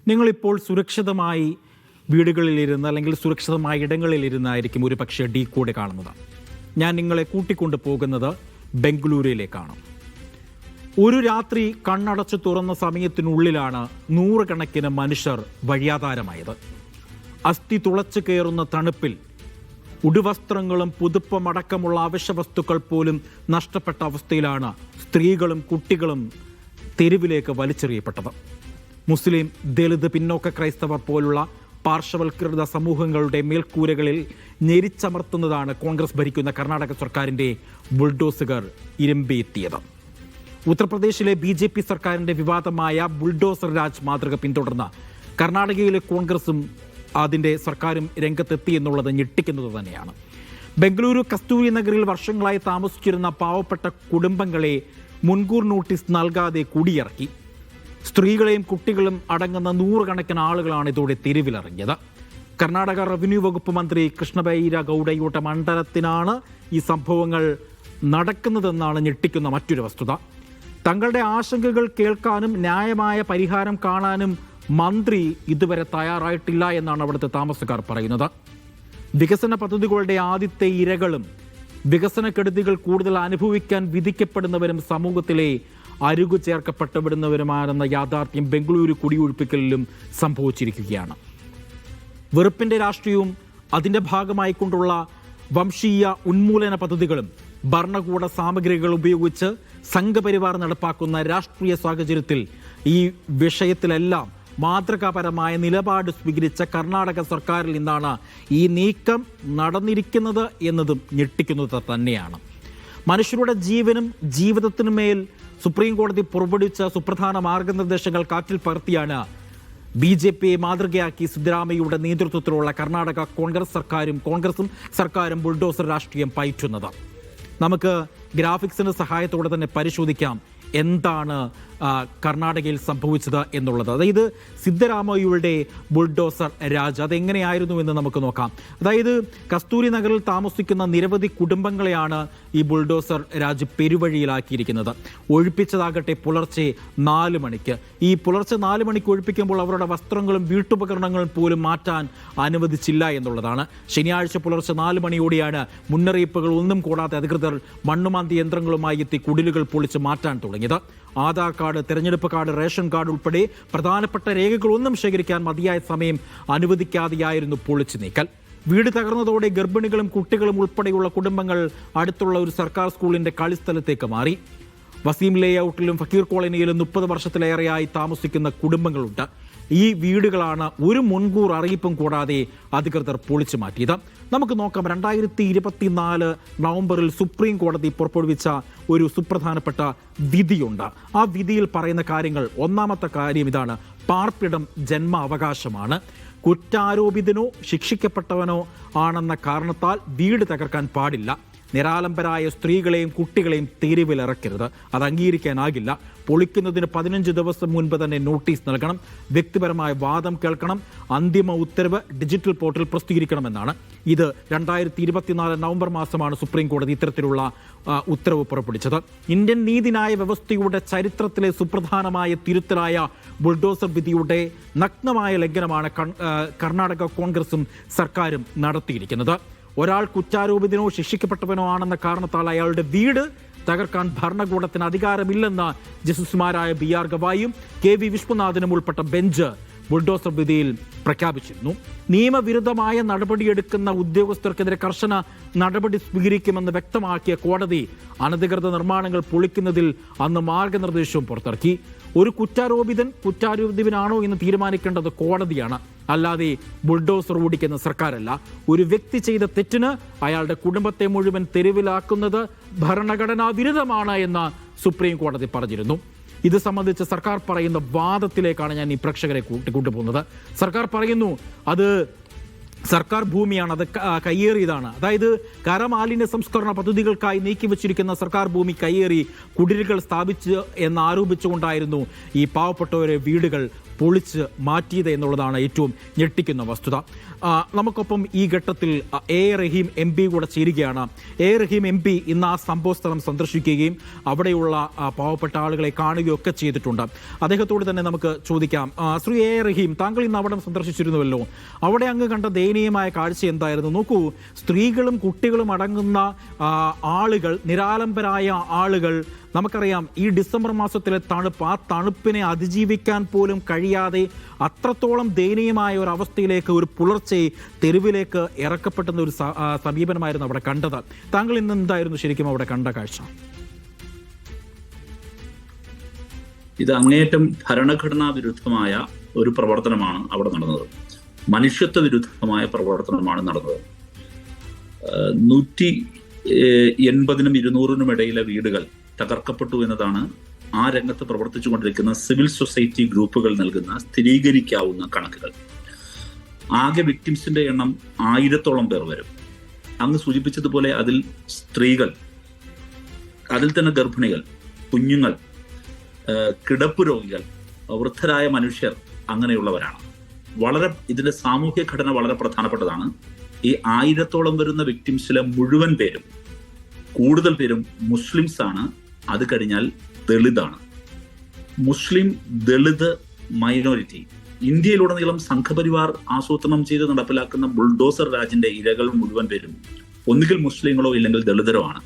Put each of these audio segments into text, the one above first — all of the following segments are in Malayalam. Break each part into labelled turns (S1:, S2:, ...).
S1: നിങ്ങളിപ്പോൾ സുരക്ഷിതമായി വീടുകളിലിരുന്ന് അല്ലെങ്കിൽ സുരക്ഷിതമായ ഇടങ്ങളിലിരുന്നായിരിക്കും ഒരു പക്ഷേ ഡി കൂടെ കാണുന്നത്. ഞാൻ നിങ്ങളെ കൂട്ടിക്കൊണ്ടു പോകുന്നത് ബംഗളൂരുവിലേക്കാണ്. ഒരു രാത്രി കണ്ണടച്ചു തുറന്ന സമയത്തിനുള്ളിലാണ് നൂറുകണക്കിന് മനുഷ്യർ വഴിയാധാരമായത്. അസ്ഥി തുളച്ചു കയറുന്ന തണുപ്പിൽ ഉടുവസ്ത്രങ്ങളും പുതുപ്പമടക്കമുള്ള അവശ്യ വസ്തുക്കൾ പോലും നഷ്ടപ്പെട്ട അവസ്ഥയിലാണ് സ്ത്രീകളും കുട്ടികളും തെരുവിലേക്ക് വലിച്ചെറിയപ്പെട്ടത്. മുസ്ലിം, ദലിത്, പിന്നോക്ക ക്രൈസ്തവർ പോലുള്ള പാർശ്വവൽകൃത സമൂഹങ്ങളുടെ മേൽക്കൂരകളിൽ ഞെരിച്ചമർത്തുന്നതാണ് കോൺഗ്രസ് ഭരിക്കുന്ന കർണാടക സർക്കാരിൻ്റെ ബുൾഡോസറുകൾ ഇരമ്പിയെത്തിയത്. ഉത്തർപ്രദേശിലെ BJP സർക്കാരിൻ്റെ വിവാദമായ ബുൾഡോസർ രാജ് മാതൃക പിന്തുടർന്ന കർണാടകയിലെ കോൺഗ്രസും അതിൻ്റെ സർക്കാരും രംഗത്തെത്തി എന്നുള്ളത് ഞെട്ടിക്കുന്നത് തന്നെയാണ്. ബംഗളൂരു കസ്തൂരി നഗറിൽ വർഷങ്ങളായി താമസിച്ചിരുന്ന പാവപ്പെട്ട കുടുംബങ്ങളെ മുൻകൂർ നോട്ടീസ് നൽകാതെ കുടിയിറക്കി. സ്ത്രീകളെയും കുട്ടികളും അടങ്ങുന്ന നൂറുകണക്കിന് ആളുകളാണ് ഇതോടെ തെരുവിലിറങ്ങിയത്. കർണാടക റവന്യൂ വകുപ്പ് മന്ത്രി കൃഷ്ണബൈര ഗൗഡയുടെ മണ്ഡലത്തിനാണ് ഈ സംഭവങ്ങൾ നടക്കുന്നതെന്നാണ് ഞെട്ടിക്കുന്ന മറ്റൊരു വസ്തുത. തങ്ങളുടെ ആശങ്കകൾ കേൾക്കാനും ന്യായമായ പരിഹാരം കാണാനും മന്ത്രി ഇതുവരെ തയ്യാറായിട്ടില്ല എന്നാണ് അവിടുത്തെ താമസക്കാർ പറയുന്നത്. വികസന പദ്ധതികളുടെ ആദ്യത്തെ ഇരകളും വികസനക്കെടുതികൾ കൂടുതൽ അനുഭവിക്കാൻ വിധിക്കപ്പെടുന്നവരും സമൂഹത്തിലെ അരുകു ചേർക്കപ്പെട്ടവിടുന്നവരുമാണെന്ന യാഥാർത്ഥ്യം ബംഗളൂരു കുടിയൊഴിപ്പിക്കലിലും സംഭവിച്ചിരിക്കുകയാണ്. വെറുപ്പിൻ്റെ രാഷ്ട്രീയവും അതിൻ്റെ ഭാഗമായിക്കൊണ്ടുള്ള വംശീയ ഉന്മൂലന പദ്ധതികളും ഭരണകൂട സാമഗ്രികൾ ഉപയോഗിച്ച് സംഘപരിവാർ നടപ്പാക്കുന്ന രാഷ്ട്രീയ സാഹചര്യത്തിൽ ഈ വിഷയത്തിലെല്ലാം മാതൃകാപരമായ നിലപാട് സ്വീകരിച്ച കർണാടക സർക്കാരിൽ നിന്നാണ് ഈ നീക്കം നടന്നിരിക്കുന്നത് എന്നതും ഞെട്ടിക്കുന്നത് തന്നെയാണ്. മനുഷ്യരുടെ ജീവനും ജീവിതത്തിനുമേൽ സുപ്രീം കോടതി പുറപ്പെടുവിച്ച സുപ്രധാന മാർഗനിർദ്ദേശങ്ങൾ കാറ്റിൽ പകർത്തിയാണ് BJPയെ മാതൃകയാക്കി സിദ്ധരാമയ്യയുടെ നേതൃത്വത്തിലുള്ള കർണാടക കോൺഗ്രസും സർക്കാരും ബുൾഡോസർ രാഷ്ട്രീയം പയറ്റുന്നത്. നമുക്ക് ഗ്രാഫിക്സിന്റെ സഹായത്തോടെ തന്നെ പരിശോധിക്കാം എന്താണ് കർണാടകയിൽ സംഭവിച്ചത് എന്നുള്ളത്. അതായത് സിദ്ധരാമയ്യയുടെ ബുൾഡോസർ രാജ് അതെങ്ങനെയായിരുന്നു എന്ന് നമുക്ക് നോക്കാം. അതായത് കസ്തൂരി നഗറിൽ താമസിക്കുന്ന നിരവധി കുടുംബങ്ങളെയാണ് ഈ ബുൾഡോസർ രാജ് പെരുവഴിയിലാക്കിയിരിക്കുന്നത്. ഒഴിപ്പിച്ചതാകട്ടെ പുലർച്ചെ 4 മണിക്ക്. ഈ പുലർച്ചെ 4 മണിക്ക് ഒഴിപ്പിക്കുമ്പോൾ അവരുടെ വസ്ത്രങ്ങളും വീട്ടുപകരണങ്ങളും പോലും മാറ്റാൻ അനുവദിച്ചില്ല എന്നുള്ളതാണ്. ശനിയാഴ്ച പുലർച്ചെ 4 മണിയോടെയാണ് മുന്നറിയിപ്പുകൾ ഒന്നും കൂടാതെ അധികൃതർ മണ്ണുമാന്തി യന്ത്രങ്ങളുമായി എത്തി കുടിലുകൾ പൊളിച്ച് മാറ്റാൻ തുടങ്ങിയത്. ആധാർ കാർഡ്, തെരഞ്ഞെടുപ്പ് കാർഡ്, റേഷൻ കാർഡ് ഉൾപ്പെടെ പ്രധാനപ്പെട്ട രേഖകളൊന്നും ശേഖരിക്കാൻ മതിയായ സമയം അനുവദിക്കാതെയായിരുന്നു പൊളിച്ചു നീക്കൽ. വീട് തകർന്നതോടെ ഗർഭിണികളും കുട്ടികളും ഉൾപ്പെടെയുള്ള കുടുംബങ്ങൾ അടുത്തുള്ള ഒരു സർക്കാർ സ്കൂളിന്റെ കളിസ്ഥലത്തേക്ക് മാറി. വസീം ലേഔട്ടിലും ഫക്കീർ കോളനിയിലും 30 വർഷത്തിലേറെയായി താമസിക്കുന്ന കുടുംബങ്ങളുണ്ട്. ഈ വീടുകളാണ് ഒരു മുൻകൂർ അറിയിപ്പും കൂടാതെ അധികൃതർ പൊളിച്ചു മാറ്റിയത്. നമുക്ക് നോക്കാം. 2024 നവംബറിൽ സുപ്രീം കോടതി പുറപ്പെടുവിച്ച ഒരു സുപ്രധാനപ്പെട്ട വിധിയുണ്ട്. ആ വിധിയിൽ പറയുന്ന കാര്യങ്ങൾ, ഒന്നാമത്തെ കാര്യം ഇതാണ്: പാർപ്പിടം ജന്മ അവകാശമാണ്. കുറ്റാരോപിതനോ ശിക്ഷിക്കപ്പെട്ടവനോ ആണെന്ന കാരണത്താൽ വീട് തകർക്കാൻ പാടില്ല. നിരാലംബരായ സ്ത്രീകളെയും കുട്ടികളെയും തെരുവിലിറക്കരുത്. അത് അംഗീകരിക്കാനാകില്ല. പൊളിക്കുന്നതിന് 15 ദിവസം മുൻപ് തന്നെ നോട്ടീസ് നൽകണം. വ്യക്തിപരമായ വാദം കേൾക്കണം. അന്തിമ ഉത്തരവ് ഡിജിറ്റൽ പോർട്ടൽ പ്രസിദ്ധീകരിക്കണമെന്നാണ്. ഇത് 2024 നവംബർ മാസമാണ് സുപ്രീം കോടതി ഇത്തരത്തിലുള്ള ഉത്തരവ് പുറപ്പെടുവിച്ചത്. ഇന്ത്യൻ നീതിന്യായ വ്യവസ്ഥയുടെ ചരിത്രത്തിലെ സുപ്രധാനമായ തിരുത്തലായ ബുൾഡോസർ വിധിയുടെ നഗ്നമായ ലംഘനമാണ് കർണാടക കോൺഗ്രസും സർക്കാരും നടത്തിയിരിക്കുന്നത്. ഒരാൾ കുറ്റാരോപിതനോ ശിക്ഷിക്കപ്പെട്ടവനോ ആണെന്ന കാരണത്താൽ അയാളുടെ വീട് തകർക്കാൻ ഭരണകൂടത്തിന് അധികാരമില്ലെന്ന് ജസ്റ്റിസുമാരായ BR ഗവായിയും KV വിശ്വനാഥനും ഉൾപ്പെട്ട ബെഞ്ച് ബുൾഡോസർ വിധിയിൽ പ്രഖ്യാപിച്ചിരുന്നു. നിയമവിരുദ്ധമായ നടപടിയെടുക്കുന്ന ഉദ്യോഗസ്ഥർക്കെതിരെ കർശന നടപടി സ്വീകരിക്കുമെന്ന് വ്യക്തമാക്കിയ കോടതി അനധികൃത നിർമ്മാണങ്ങൾ പൊളിക്കുന്നതിൽ അന്ന് മാർഗനിർദ്ദേശവും പുറത്തിറക്കി. ഒരു കുറ്റാരോപിതനാണോ എന്ന് തീരുമാനിക്കേണ്ടത് കോടതിയാണ്, അല്ലാതെ ബുൾഡോസർ ഓടിക്കുന്ന സർക്കാരല്ല. ഒരു വ്യക്തി ചെയ്ത തെറ്റിന് അയാളുടെ കുടുംബത്തെ മുഴുവൻ തെരുവിലാക്കുന്നത് ഭരണഘടനാ വിരുദ്ധമാണ് എന്ന് സുപ്രീം കോടതി പറഞ്ഞിരുന്നു. ഇത് സംബന്ധിച്ച് സർക്കാർ പറയുന്ന വാദത്തിലേക്കാണ് ഞാൻ ഈ പ്രേക്ഷകരെ കൂട്ടിക്കൊണ്ടുപോകുന്നത്. സർക്കാർ പറയുന്നു അത് സർക്കാർ ഭൂമിയാണ്, അത് കയ്യേറിയതാണ്. അതായത് കരമാലിന്യ സംസ്കരണ പദ്ധതികൾക്കായി നീക്കിവെച്ചിരിക്കുന്ന സർക്കാർ ഭൂമി കയ്യേറി കുടിലുകൾ സ്ഥാപിച്ച് എന്നാരോപിച്ചുകൊണ്ടായിരുന്നു ഈ പാവപ്പെട്ടവരെ വീടുകൾ പൊളിച്ച് മാറ്റിയത് എന്നുള്ളതാണ് ഏറ്റവും ഞെട്ടിക്കുന്ന വസ്തുത. നമുക്കൊപ്പം ഈ ഘട്ടത്തിൽ എ റഹീം എം പി കൂടെ ചേരുകയാണ്. എ റഹീം എം പി ഇന്ന് ആ സംഭവസ്ഥലം സന്ദർശിക്കുകയും അവിടെയുള്ള പാവപ്പെട്ട ആളുകളെ കാണുകയൊക്കെ ചെയ്തിട്ടുണ്ട്. അദ്ദേഹത്തോട് തന്നെ നമുക്ക് ചോദിക്കാം. ശ്രീ എ റഹീം, താങ്കൾ ഇന്ന് അവിടെ സന്ദർശിച്ചിരുന്നുവല്ലോ. അവിടെ അങ്ങ് കണ്ട ദയനീയമായ കാഴ്ച എന്തായിരുന്നു? നോക്കൂ, സ്ത്രീകളും കുട്ടികളും അടങ്ങുന്ന ആളുകൾ, നിരാലംബരായ ആളുകൾ, നമുക്കറിയാം ഈ ഡിസംബർ മാസത്തിലെ തണുപ്പ്, ആ തണുപ്പിനെ അതിജീവിക്കാൻ പോലും കഴിയാതെ അത്രത്തോളം ദയനീയമായ ഒരു അവസ്ഥയിലേക്ക് ഒരു പുലർച്ചെ തെരുവിലേക്ക് ഇറക്കപ്പെടുന്ന ഒരു സമീപനമായിരുന്നു അവിടെ കണ്ടത്. താങ്കൾ ഇന്ന് എന്തായിരുന്നു ശരിക്കും അവിടെ കണ്ട കാഴ്ച?
S2: ഇത് അങ്ങേയറ്റം ഭരണഘടനാ വിരുദ്ധമായ ഒരു പ്രവർത്തനമാണ് അവിടെ നടന്നത്. മനുഷ്യത്വ വിരുദ്ധമായ പ്രവർത്തനമാണ് നടന്നത്. 180-നും 200-നും ഇടയിലെ വീടുകൾ തകർക്കപ്പെട്ടു എന്നതാണ് ആ രംഗത്ത് പ്രവർത്തിച്ചുകൊണ്ടിരിക്കുന്ന സിവിൽ സൊസൈറ്റി ഗ്രൂപ്പുകൾ നൽകുന്ന സ്ഥിരീകരിക്കാവുന്ന കണക്കുകൾ. ആകെ വിക്ടിംസിന്റെ എണ്ണം 1000-ഓളം പേർ വരും. അങ്ങ് സൂചിപ്പിച്ചതുപോലെ അതിൽ സ്ത്രീകൾ, അതിൽ തന്നെ ഗർഭിണികൾ, കുഞ്ഞുങ്ങൾ, കിടപ്പ് രോഗികൾ, വൃദ്ധരായ മനുഷ്യർ, അങ്ങനെയുള്ളവരാണ്. ഇതിന്റെ സാമൂഹ്യ ഘടന വളരെ പ്രധാനപ്പെട്ടതാണ്. ഈ 1000-ഓളം വരുന്ന വിക്ടിംസിലെ മുഴുവൻ പേരും, കൂടുതൽ പേരും മുസ്ലിംസ് ആണ്. അത് കഴിഞ്ഞാൽ ദളിതാണ്. മുസ്ലിം, ദളിത് മൈനോറിറ്റി ഇന്ത്യയിലുടനീളം സംഘപരിവാർ ആസൂത്രണം ചെയ്ത് നടപ്പിലാക്കുന്ന ബുൾഡോസർ രാജിന്റെ ഇരകൾ മുഴുവൻ പേരും ഒന്നുകിൽ മുസ്ലിങ്ങളോ ഇല്ലെങ്കിൽ ദളിതരോ ആണ്.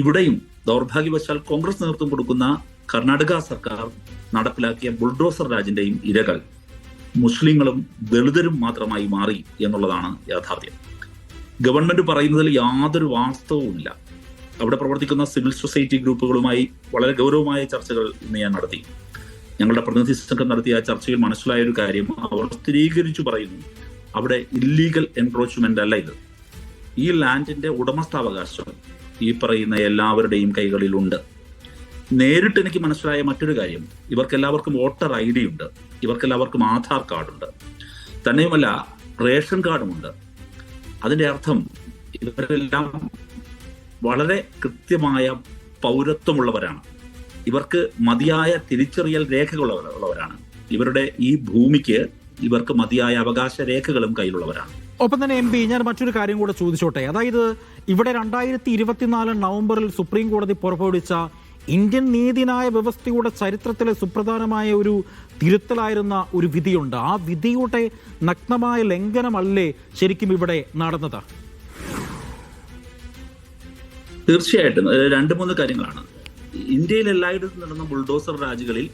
S2: ഇവിടെയും ദൗർഭാഗ്യവശാൽ കോൺഗ്രസ് നേതൃത്വം കൊടുക്കുന്ന കർണാടക സർക്കാർ നടപ്പിലാക്കിയ ബുൾഡോസർ രാജിന്റെയും ഇരകൾ മുസ്ലിങ്ങളും ദളിതരും മാത്രമായി മാറി എന്നുള്ളതാണ് യാഥാർത്ഥ്യം. ഗവൺമെന്റ് പറയുന്നതിൽ യാതൊരു വാസ്തവവുമില്ല. അവിടെ പ്രവർത്തിക്കുന്ന സിവിൽ സൊസൈറ്റി ഗ്രൂപ്പുകളുമായി വളരെ ഗൗരവമായ ചർച്ചകൾ ഇന്ന് ഞാൻ നടത്തി. ഞങ്ങളുടെ പ്രതിനിധി സംഘം നടത്തിയ ചർച്ചയിൽ മനസ്സിലായ ഒരു കാര്യം അവർ സ്ഥിരീകരിച്ചു പറയുന്നു. അവിടെ ഇല്ലീഗൽ എൻക്രോച്ച്മെന്റ് അല്ല ഇത്. ഈ ലാൻഡിന്റെ ഉടമസ്ഥാവകാശം ഈ പറയുന്ന എല്ലാവരുടെയും കൈകളിലുണ്ട്. നേരിട്ട് എനിക്ക് മനസ്സിലായ മറ്റൊരു കാര്യം, ഇവർക്കെല്ലാവർക്കും വോട്ടർ ID ഉണ്ട്, ഇവർക്കെല്ലാവർക്കും ആധാർ കാർഡുണ്ട്, തന്നെയുമല്ല റേഷൻ കാർഡുമുണ്ട്. അതിന്റെ അർത്ഥം ഇവരെല്ലാം വളരെ കൃത്യമായ പൗരത്വമുള്ളവരാണ്. ഇവർക്ക് മതിയായ തിരിച്ചറിയൽ രേഖകളുള്ളവരാണ്. ഇവരുടെ ഈ ഭൂമിക്ക് ഇവർക്ക് മതിയായ അവകാശ രേഖകളും കയ്യിലുള്ളവരാണ്.
S1: ഒപ്പം തന്നെ എം പി, ഞാൻ മറ്റൊരു കാര്യം കൂടെ ചോദിച്ചോട്ടെ. അതായത് ഇവിടെ 2024 നവംബറിൽ സുപ്രീം കോടതി പുറപ്പെടുവിച്ച ഇന്ത്യൻ നീതിന്യായ വ്യവസ്ഥയുടെ ചരിത്രത്തിലെ സുപ്രധാനമായ ഒരു തിരുത്തലായിരുന്ന ഒരു വിധിയുണ്ട്. ആ വിധിയുടെ നഗ്നമായ ലംഘനമല്ലേ ശരിക്കും ഇവിടെ നടന്നത്?
S2: തീർച്ചയായിട്ടും 2-3 കാര്യങ്ങളാണ്. ഇന്ത്യയിൽ എല്ലായിടത്തും നടന്ന ബുൾഡോസർ രാജുകളിൽ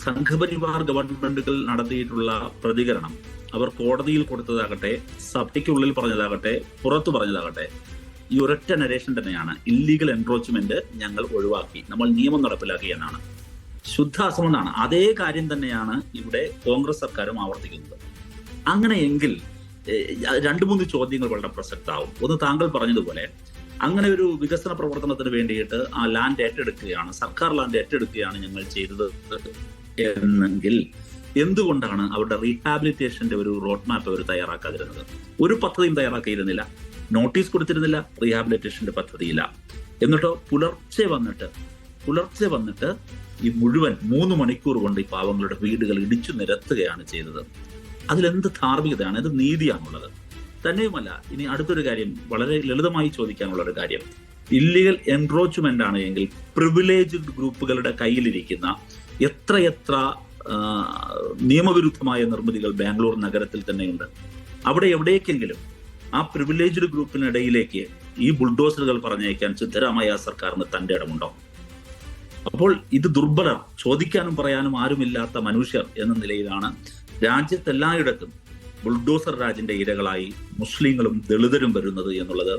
S2: സംഘപരിവാർ ഗവൺമെന്റുകൾ നടത്തിയിട്ടുള്ള പ്രതികരണം, അവർ കോടതിയിൽ കൊടുത്തതാകട്ടെ, സഭയ്ക്കുള്ളിൽ പറഞ്ഞതാകട്ടെ, പുറത്തു പറഞ്ഞതാകട്ടെ, ഈ ഒരൊറ്റ നരേഷൻ തന്നെയാണ്: ഇല്ലീഗൽ എൻക്രോച്ച്മെന്റ് ഞങ്ങൾ ഒഴിവാക്കി, നമ്മൾ നിയമം നടപ്പിലാക്കി എന്നാണ്. ശുദ്ധ അസമെന്നാണ്. അതേ കാര്യം തന്നെയാണ് ഇവിടെ കോൺഗ്രസ് സർക്കാരും ആവർത്തിക്കുന്നത്. അങ്ങനെയെങ്കിൽ 2-3 ചോദ്യങ്ങൾ വളരെ പ്രസക്തമാവും. ഒന്ന്, താങ്കൾ പറഞ്ഞതുപോലെ അങ്ങനെ ഒരു വികസന പ്രവർത്തനത്തിന് വേണ്ടിയിട്ട് ആ ലാൻഡ് ഏറ്റെടുക്കുകയാണ്, സർക്കാർ ലാൻഡ് ഏറ്റെടുക്കുകയാണ് ഞങ്ങൾ ചെയ്തത് എന്നെങ്കിൽ എന്തുകൊണ്ടാണ് അവരുടെ റീഹാബിലിറ്റേഷന്റെ ഒരു റോഡ് മാപ്പ് അവർ തയ്യാറാക്കാതിരുന്നത്? ഒരു പദ്ധതിയും തയ്യാറാക്കിയിരുന്നില്ല, നോട്ടീസ് കൊടുത്തിരുന്നില്ല, റീഹാബിലിറ്റേഷന്റെ പദ്ധതിയില്ല. എന്നിട്ടോ പുലർച്ചെ വന്നിട്ട് ഈ മുഴുവൻ 3 മണിക്കൂർ കൊണ്ട് ഈ പാവങ്ങളുടെ വീടുകൾ ഇടിച്ചു നിരത്തുകയാണ് ചെയ്തത്. അതിലെന്ത് ധാർമ്മികതയാണ്? ഇത് നീതിയാണുള്ളത്? തന്നെയുമല്ല, ഇനി അടുത്തൊരു കാര്യം, വളരെ ലളിതമായി ചോദിക്കാനുള്ള ഒരു കാര്യം, ഇല്ലീഗൽ എൻക്രോച്ച്മെന്റ് ആണ് എങ്കിൽ പ്രിവിലേജ്ഡ് ഗ്രൂപ്പുകളുടെ കയ്യിലിരിക്കുന്ന എത്രയെത്ര നിയമവിരുദ്ധമായ നിർമ്മിതികൾ ബാംഗ്ലൂർ നഗരത്തിൽ തന്നെയുണ്ട്. അവിടെ എവിടേക്കെങ്കിലും ആ പ്രിവിലേജ്ഡ് ഗ്രൂപ്പിനിടയിലേക്ക് ഈ ബുൾഡോസറുകൾ പറഞ്ഞയക്കാൻ സിദ്ധരാമയ്യ സർക്കാരിന് തന്റെ ഇടമുണ്ടോ? അപ്പോൾ ഇത് ദുർബലർ, ചോദിക്കാനും പറയാനും ആരുമില്ലാത്ത മനുഷ്യർ എന്ന നിലയിലാണ് രാജ്യത്തെല്ലായിടത്തും ബുൾഡോസർ രാജിന്റെ ഇരകളായി മുസ്ലിങ്ങളും ദളിതരും വരുന്നത് എന്നുള്ളത്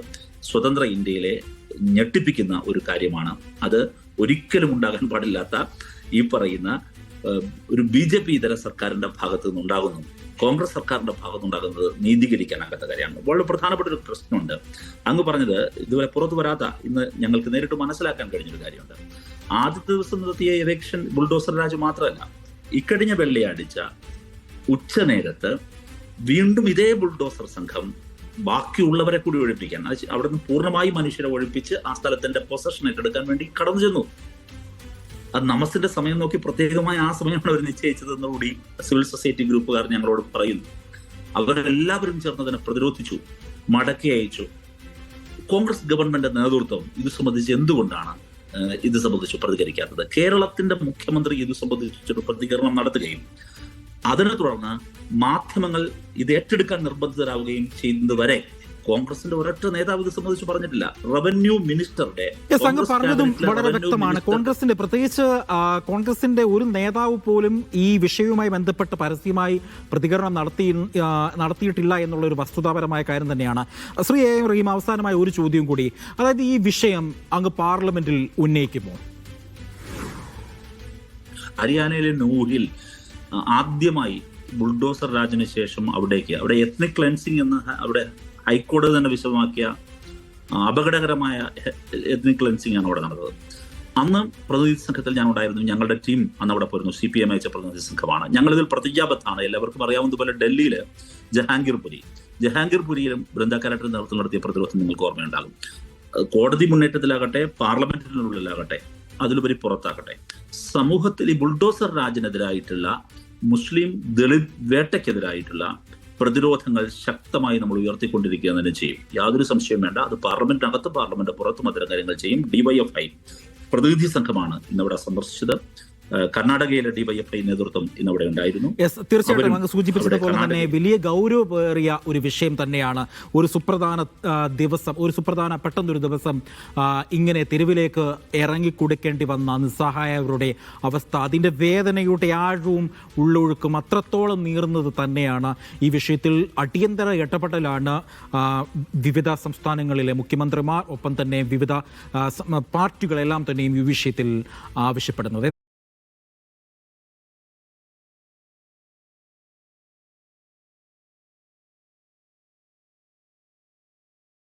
S2: സ്വതന്ത്ര ഇന്ത്യയിലെ ഞെട്ടിപ്പിക്കുന്ന ഒരു കാര്യമാണ്. അത് ഒരിക്കലും ഉണ്ടാകാൻ പാടില്ലാത്ത ഈ പറയുന്ന ഒരു BJP ഇതര സർക്കാരിന്റെ ഭാഗത്തു നിന്നുണ്ടാകുന്നു. കോൺഗ്രസ് സർക്കാരിന്റെ ഭാഗത്തുനിന്നുണ്ടാകുന്നത് നീതീകരിക്കാനാകാത്ത കാര്യമാണ്. വളരെ പ്രധാനപ്പെട്ട ഒരു പ്രശ്നമുണ്ട്. അങ്ങ് പറഞ്ഞത് ഇതുവരെ പുറത്തു വരാത്ത, ഇന്ന് ഞങ്ങൾക്ക് നേരിട്ട് മനസ്സിലാക്കാൻ കഴിഞ്ഞൊരു കാര്യമുണ്ട്. ആദ്യത്തെ ദിവസം നടത്തിയ ഇലക്ഷൻ ബുൾഡോസർ രാജ് മാത്രമല്ല, ഇക്കഴിഞ്ഞ വെള്ളിയാഴ്ച ഉച്ചനേരത്ത് വീണ്ടും ഇതേ ബുൾഡോസർ സംഘം ബാക്കിയുള്ളവരെ കൂടി ഒഴിപ്പിക്കാൻ, അവിടെ നിന്ന് പൂർണ്ണമായി മനുഷ്യരെ ഒഴിപ്പിച്ച് ആ സ്ഥലത്തിന്റെ പൊസഷൻ ഏറ്റെടുക്കാൻ വേണ്ടി കടന്നു ചെന്നു. അത് നമസിന്റെ സമയം നോക്കി പ്രത്യേകമായി ആ സമയമാണ് അവർ നിശ്ചയിച്ചതെന്നുകൂടി സിവിൽ സൊസൈറ്റി ഗ്രൂപ്പുകാർ ഞങ്ങളോട് പറയുന്നു. അവരെല്ലാവരും ചേർന്ന് അതിനെ പ്രതിരോധിച്ചു, മടക്കി അയച്ചു. കോൺഗ്രസ് ഗവൺമെന്റ് നേതൃത്വം ഇത് സംബന്ധിച്ച് എന്തുകൊണ്ടാണ് ഇത് സംബന്ധിച്ച് പ്രതികരിക്കാത്തത്? കേരളത്തിന്റെ മുഖ്യമന്ത്രി ഇത് സംബന്ധിച്ചൊരു പ്രതികരണം നടത്തുകയും അതിനെ തുടർന്ന് മാധ്യമങ്ങൾ ഇത് ഏറ്റെടുക്കാൻ നിർബന്ധിതരാവുകയും ചെയ്യുന്നത് വരെ കോൺഗ്രസിന്റെ ഒരൊറ്റ നേതാവ് ഇത് സംബന്ധിച്ച് പറഞ്ഞിട്ടില്ല. റവന്യൂ മിനിസ്റ്ററുടെ
S1: അങ്ങ് പറഞ്ഞതും വളരെ വ്യക്തമാണ്. കോൺഗ്രസിന്റെ പ്രത്യേകിച്ച് കോൺഗ്രസിന്റെ ഒരു നേതാവ് പോലും ഈ വിഷയവുമായി ബന്ധപ്പെട്ട് പരസ്യമായി പ്രതികരണം നടത്തിയിട്ടില്ല എന്നുള്ള ഒരു വസ്തുതാപരമായ കാര്യം തന്നെയാണ്. ശ്രീ എ എം റഹീം, അവസാനമായ ഒരു ചോദ്യം കൂടി, അതായത് ഈ വിഷയം അങ്ങ് പാർലമെന്റിൽ ഉന്നയിക്കുമോ?
S2: ഹരിയാനയിലെ നൂഹിൽ ആദ്യമായി ബുൾഡോസർ രാജിന് ശേഷം അവിടെ എത്നിക് ക്ലെൻസിംഗ് എന്ന് അവിടെ ഹൈക്കോടതി തന്നെ വിശദമാക്കിയ അപകടകരമായ എത്നിക് ക്ലെൻസിംഗ് ആണ് അവിടെ നടന്നത്. അന്ന് പ്രതിനിധി സംഘത്തിൽ ഞാൻ ഉണ്ടായിരുന്നു. ഞങ്ങളുടെ ടീം അന്ന് അവിടെ പോയിരുന്നു. CPM അയച്ച പ്രതിനിധി സംഘമാണ്. ഞങ്ങളിതിൽ പ്രതിജ്ഞാബദ്ധമാണ്. എല്ലാവർക്കും അറിയാവുന്നതുപോലെ ഡൽഹിയിൽ ജഹാംഗീർപുരിയിലും ബൃന്ദാക്കാരാട്ടിന്റെ നേതൃത്വം നടത്തിയ പ്രതിരോധം നിങ്ങൾക്ക് ഓർമ്മയുണ്ടാകും. കോടതി മുന്നേറ്റത്തിലാകട്ടെ, പാർലമെന്റിനുള്ളിലാകട്ടെ, അതിലുപരി പുറത്താകട്ടെ, സമൂഹത്തിൽ ഈ ബുൾഡോസർ രാജിനെതിരായിട്ടുള്ള മുസ്ലിം ദളിത് വേട്ടയ്ക്കെതിരായിട്ടുള്ള പ്രതിരോധങ്ങൾ ശക്തമായി നമ്മൾ ഉയർത്തിക്കൊണ്ടിരിക്കുക തന്നെ ചെയ്യും. യാതൊരു സംശയവും വേണ്ട. അത് പാർലമെന്റിനകത്ത്, പാർലമെന്റ് പുറത്തും അത്തരം കാര്യങ്ങൾ ചെയ്യും. DYFI പ്രതിനിധി സംഘമാണ് ഇന്നവിടെ സന്ദർശിച്ചത്. കർണാടകയിലെ DYFI നേതൃത്വം ഇന്നവിടെ ഉണ്ടായിരുന്നു.
S1: തീർച്ചയായിട്ടും അങ്ങ് സൂചിപ്പിച്ചതുപോലെ തന്നെ വലിയ ഗൗരവമേറിയ ഒരു വിഷയം തന്നെയാണ്. ഒരു സുപ്രധാന പെട്ടെന്നൊരു ദിവസം ഇങ്ങനെ തെരുവിലേക്ക് ഇറങ്ങിക്കൊടുക്കേണ്ടി വന്ന നിസ്സഹായവരുടെ അവസ്ഥ, അതിൻ്റെ വേദനയുടെ ആഴവും ഉള്ളൊഴുക്കും അത്രത്തോളം നീർന്നത് തന്നെയാണ്. ഈ വിഷയത്തിൽ അടിയന്തര ഇടപെടലാണ് വിവിധ സംസ്ഥാനങ്ങളിലെ മുഖ്യമന്ത്രിമാർ, ഒപ്പം തന്നെ വിവിധ പാർട്ടികളെല്ലാം തന്നെയും ഈ വിഷയത്തിൽ ആവശ്യപ്പെടുന്നത്.